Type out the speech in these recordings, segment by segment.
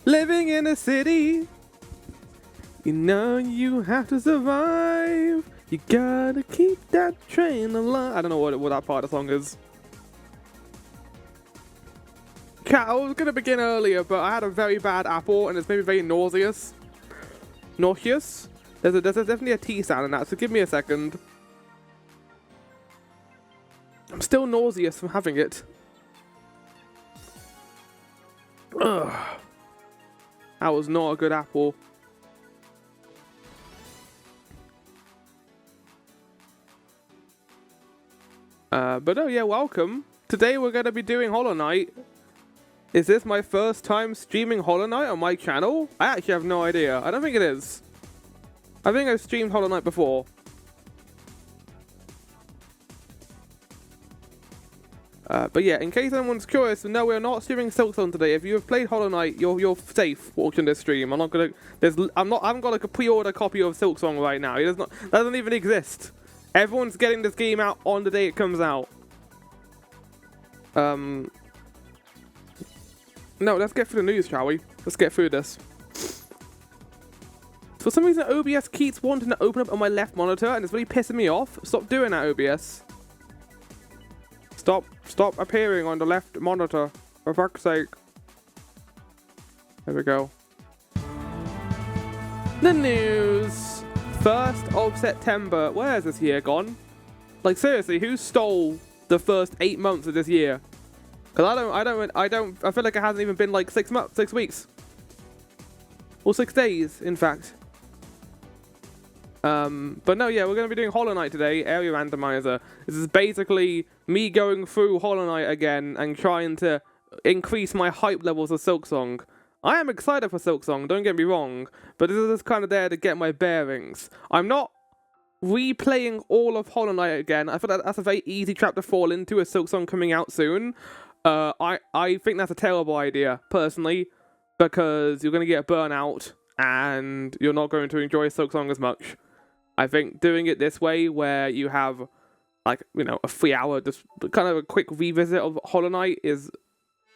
Living in a city, you know you have to survive. You gotta keep that train alive. I don't know what that part of the song is. Cat, I was gonna begin earlier, but I had a very bad apple and it's made me very nauseous. Nauseous? There's definitely a T sound in that, so give me a second. I'm still nauseous from having it. Ugh. That was not a good apple. But oh yeah, welcome. Today we're gonna be doing Hollow Knight. Is this my first time streaming Hollow Knight on my channel? I actually have no idea. I don't think it is. I think I've streamed Hollow Knight before. But yeah, in case anyone's curious, no, we're not streaming Silksong today. If you have played Hollow Knight, you're safe watching this stream. I haven't got like a pre-order copy of Silksong right now. It doesn't even exist. Everyone's getting this game out on the day it comes out. No, let's get through the news, shall we? Let's get through this. For some reason, OBS keeps wanting to open up on my left monitor, and it's really pissing me off. Stop doing that, OBS. Stop appearing on the left monitor, for fuck's sake. There we go. The news. 1st of September. Where is this year gone? Like seriously, who stole the first 8 months of this year? Because I feel like it hasn't even been like 6 weeks. Or 6 days, in fact. But no, yeah, we're going to be doing Hollow Knight today, Area Randomizer. This is basically me going through Hollow Knight again and trying to increase my hype levels of Silksong. I am excited for Silksong, don't get me wrong, but this is just kind of there to get my bearings. I'm not replaying all of Hollow Knight again. I feel like that's a very easy trap to fall into with Silksong coming out soon. I think that's a terrible idea, personally, because you're going to get burnout and you're not going to enjoy Silksong as much. I think doing it this way, where you have, like, you know, a 3-hour, just kind of a quick revisit of Hollow Knight is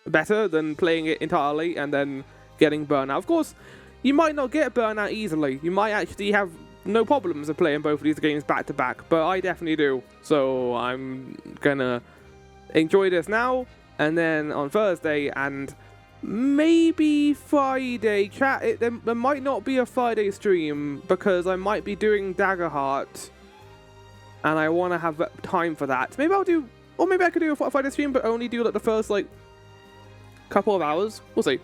better than playing it entirely and then getting burnout. Of course, you might not get burnout easily. You might actually have no problems of playing both of these games back to back, but I definitely do. So I'm gonna enjoy this now, and then on Thursday and maybe Friday, chat. There might not be a Friday stream because I might be doing Daggerheart, and I want to have time for that. Maybe I'll do, or maybe I could do a Friday stream, but only do like the first like couple of hours. We'll see.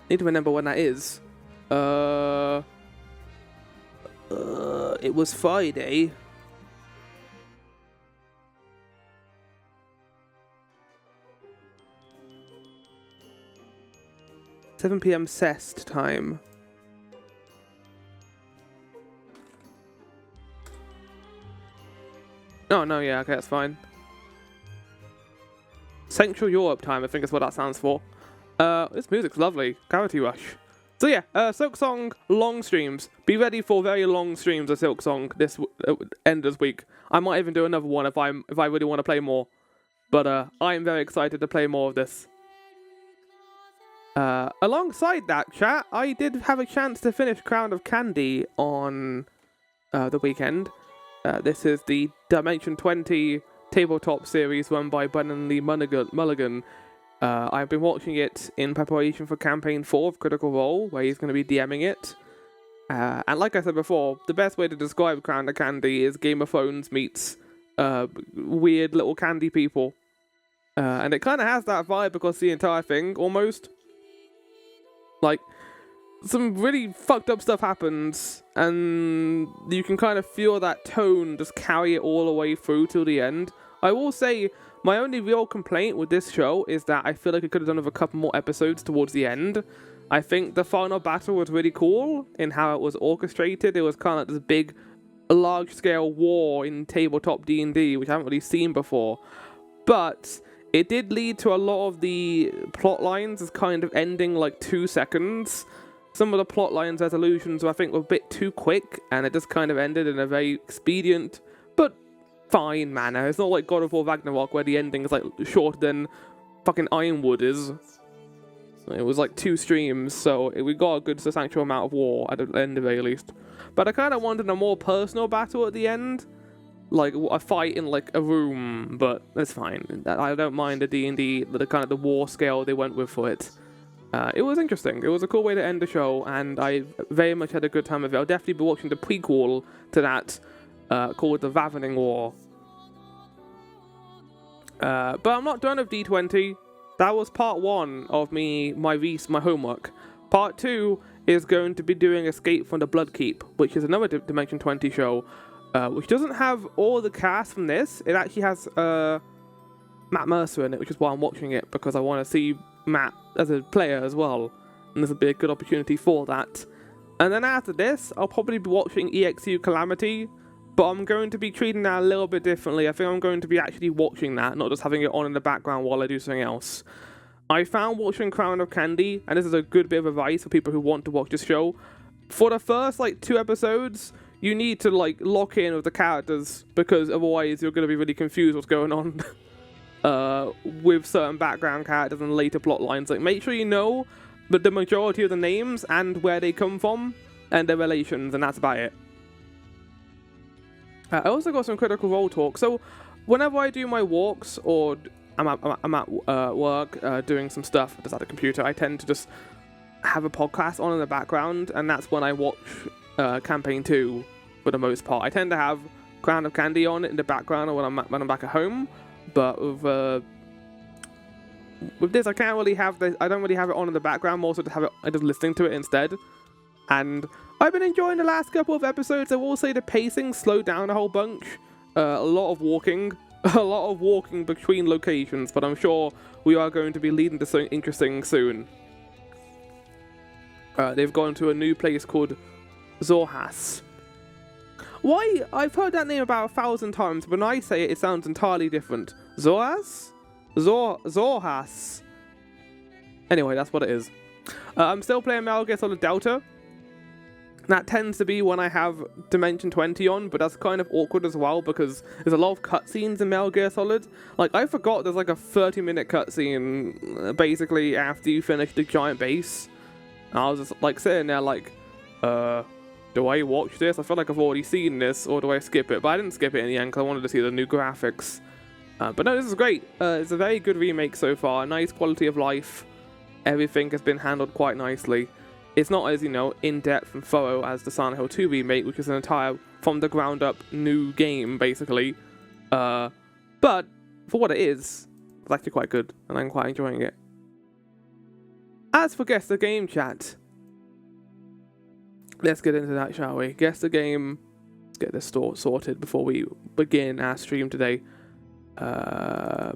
Need to remember when that is. It was Friday. $7 PM CEST time. Oh, no, yeah, okay, that's fine. Central Europe time, I think is what that stands for. This music's lovely. Gravity Rush. So yeah, Silksong long streams. Be ready for very long streams of Silksong this end of this week. I might even do another one if I really want to play more. But I'm very excited to play more of this. Alongside that, chat, I did have a chance to finish Crown of Candy on the weekend. This is the Dimension 20 tabletop series run by Brennan Lee Mulligan. I've been watching it in preparation for Campaign 4 of Critical Role, where he's going to be DMing it. And like I said before, the best way to describe Crown of Candy is Game of Thrones meets weird little candy people. And it kind of has that vibe because the entire thing, almost. Like, some really fucked up stuff happens, and you can kind of feel that tone just carry it all the way through till the end. I will say, my only real complaint with this show is that I feel like it could have done with a couple more episodes towards the end. I think the final battle was really cool in how it was orchestrated. It was kind of like this big, large-scale war in tabletop D&D, which I haven't really seen before. But it did lead to a lot of the plot lines as kind of ending like 2 seconds. Some of the plot lines resolutions I think were a bit too quick, and it just kind of ended in a very expedient but fine manner. It's not like God of War Ragnarok where the ending is like shorter than fucking Ironwood is. It was like 2 streams, so we got a good substantial amount of war at the end of it, at least. But I kind of wanted a more personal battle at the end, like a fight in like a room. But that's fine. I don't mind the D&D, the kind of the war scale they went with for it. It was interesting. It was a cool way to end the show, and I very much had a good time with it. I'll definitely be watching the prequel to that, called The Ravening War. But I'm not done with D20. That was part 1 of my homework. Part 2 is going to be doing Escape from the Bloodkeep, which is another Dimension 20 show, which doesn't have all the cast from this. It actually has Matt Mercer in it, which is why I'm watching it, because I want to see Matt as a player as well, and this will be a good opportunity for that. And then after this, I'll probably be watching EXU Calamity, but I'm going to be treating that a little bit differently. I think I'm going to be actually watching that, not just having it on in the background while I do something else. I found watching Crown of Candy, and this is a good bit of advice for people who want to watch this show. For the first, 2 episodes, you need to, lock in with the characters, because otherwise you're going to be really confused what's going on. With certain background characters and later plot lines. Make sure you know the majority of the names and where they come from and their relations, and that's about it. I also got some Critical Role talk. So whenever I do my walks or I'm at work doing some stuff just at the computer, I tend to just have a podcast on in the background, and that's when I watch Campaign 2 for the most part. I tend to have Crown of Candy on in the background when I'm back at home. But with this, I can't really have this. I don't really have it on in the background. More so to have it, I'm just listening to it instead. And I've been enjoying the last couple of episodes. I will say the pacing slowed down a whole bunch. A lot of walking between locations. But I'm sure we are going to be leading to something interesting soon. They've gone to a new place called Zorhas. Why? I've heard that name about 1,000 times, but when I say it, it sounds entirely different. Zorhas? Zorhas. Anyway, that's what it is. I'm still playing Metal Gear Solid Delta. That tends to be when I have Dimension 20 on, but that's kind of awkward as well, because there's a lot of cutscenes in Metal Gear Solid. I forgot there's a 30-minute cutscene, basically, after you finish the giant base. And I was just, sitting there do I watch this? I feel like I've already seen this, or do I skip it? But I didn't skip it in the end because I wanted to see the new graphics. But no, this is great. It's a very good remake so far. Nice quality of life. Everything has been handled quite nicely. It's not as, in-depth and thorough as the Silent Hill 2 remake, which is an entire, from-the-ground-up new game, basically. But for what it is, it's actually quite good, and I'm quite enjoying it. As for Guess the Game chat, let's get into that, shall we? Guess the game. Let's get this sorted before we begin our stream today. There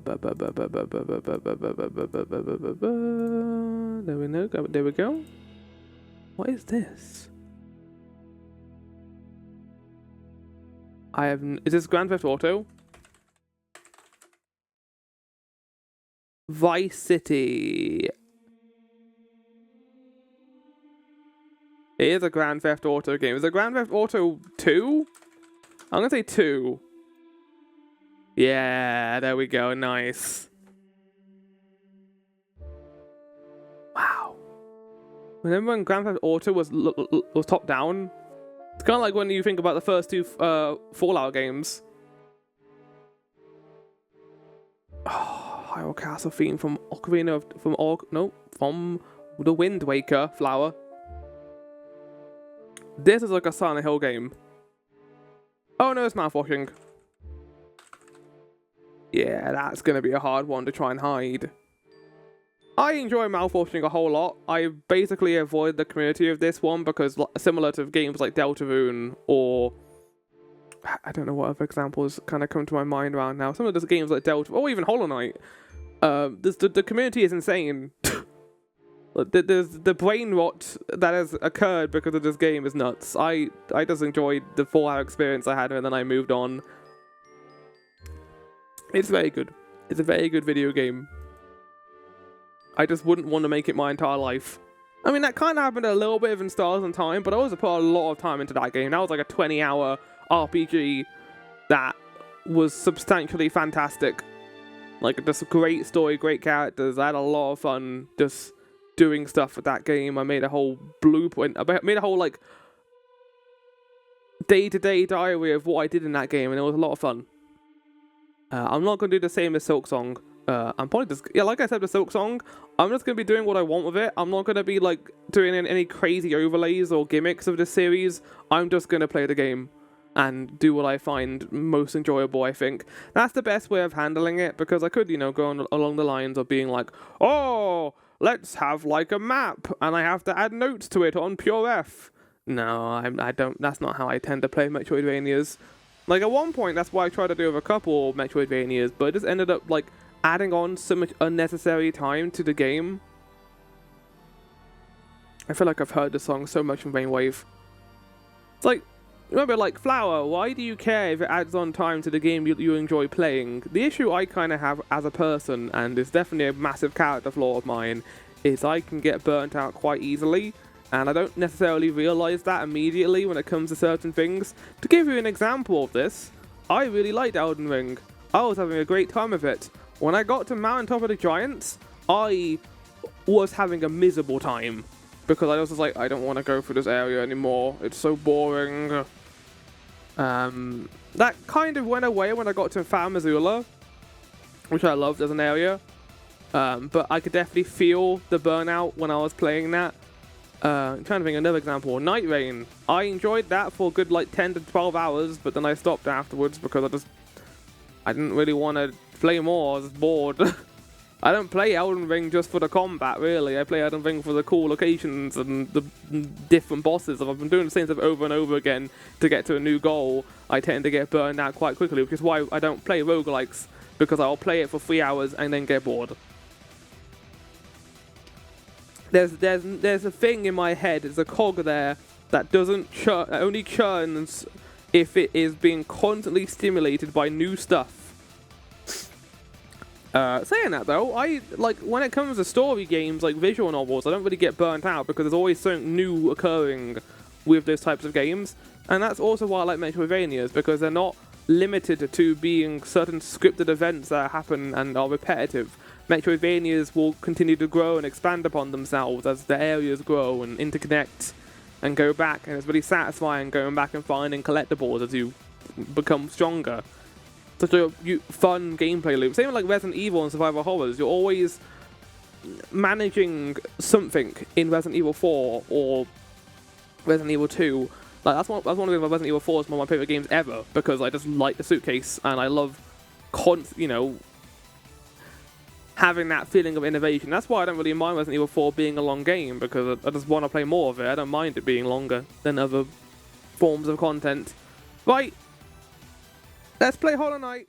we go. What is this? Is this Grand Theft Auto? Vice City. It is a Grand Theft Auto game. Is it Grand Theft Auto 2? I'm gonna say 2. Yeah, there we go. Nice. Wow. Remember when Grand Theft Auto was top down? It's kind of like when you think about the first 2 Fallout games. Oh, Hyrule Castle theme from from the Wind Waker flower. This is like a Silent Hill game. Oh no, it's mouthwashing. Yeah, that's gonna be a hard one to try and hide. I enjoy mouthwashing a whole lot. I basically avoid the community of this one because, similar to games like Deltarune or I don't know what other examples kind of come to my mind around now. Some of those games like Delta, or even Hollow Knight, the community is insane. The brain rot that has occurred because of this game is nuts. I just enjoyed the 4-hour experience I had and then I moved on. It's very good. It's a very good video game. I just wouldn't want to make it my entire life. I mean, that kind of happened a little bit in Stars and Time, but I also put a lot of time into that game. That was like a 20-hour RPG that was substantially fantastic. Like, just a great story, great characters. I had a lot of fun just doing stuff with that game. I made a whole blueprint. I made a whole like day-to-day diary of what I did in that game, and it was a lot of fun. I'm not going to do the same as Silksong. I'm probably just, yeah, like I said with Silksong, I'm just going to be doing what I want with it. I'm not going to be like doing any crazy overlays or gimmicks of this series. I'm just going to play the game and do what I find most enjoyable, I think. That's the best way of handling it, because I could, you know, go on along the lines of being like, oh, let's have like a map, and I have to add notes to it on Pure F. No, I don't, that's not how I tend to play Metroidvanias. Like, at one point, that's why I tried to do with a couple Metroidvanias, but it just ended up, like, adding on so much unnecessary time to the game. I feel like I've heard the song so much from Rainwave. It's like, remember, like, Flower, why do you care if it adds on time to the game you enjoy playing? The issue I kind of have as a person, and it's definitely a massive character flaw of mine, is I can get burnt out quite easily. And I don't necessarily realise that immediately when it comes to certain things. To give you an example of this, I really liked Elden Ring. I was having a great time with it. When I got to Mountaintop of the Giants, I was having a miserable time. Because I was just like, I don't want to go through this area anymore. It's so boring. That kind of went away when I got to Far Missoula, which I loved as an area. But I could definitely feel the burnout when I was playing that. I'm trying to think of another example. Night Rain. I enjoyed that for a good like 10 to 12 hours, but then I stopped afterwards because I didn't really want to play more. I was bored. I don't play Elden Ring just for the combat, really. I play Elden Ring for the cool locations and the different bosses. If I've been doing the same stuff over and over again to get to a new goal, I tend to get burned out quite quickly, which is why I don't play roguelikes, because I'll play it for 3 hours and then get bored. There's a thing in my head, there's a cog there that doesn't churn, only churns if it is being constantly stimulated by new stuff. Saying that though, I like when it comes to story games like visual novels, I don't really get burnt out because there's always something new occurring with those types of games, and that's also why I like Metroidvanias, because they're not limited to being certain scripted events that happen and are repetitive. Metroidvanias will continue to grow and expand upon themselves as the areas grow and interconnect and go back, and it's really satisfying going back and finding collectibles as you become stronger. Such a fun gameplay loop. Same like Resident Evil and Survival Horrors, you're always managing something in Resident Evil 4 or Resident Evil 2. Like that's one of the things about Resident Evil 4 is one of my favourite games ever, because I just like the suitcase and I love having that feeling of innovation. That's why I don't really mind Resident Evil 4 being a long game, because I just want to play more of it. I don't mind it being longer than other forms of content. Right, let's play Hollow Knight.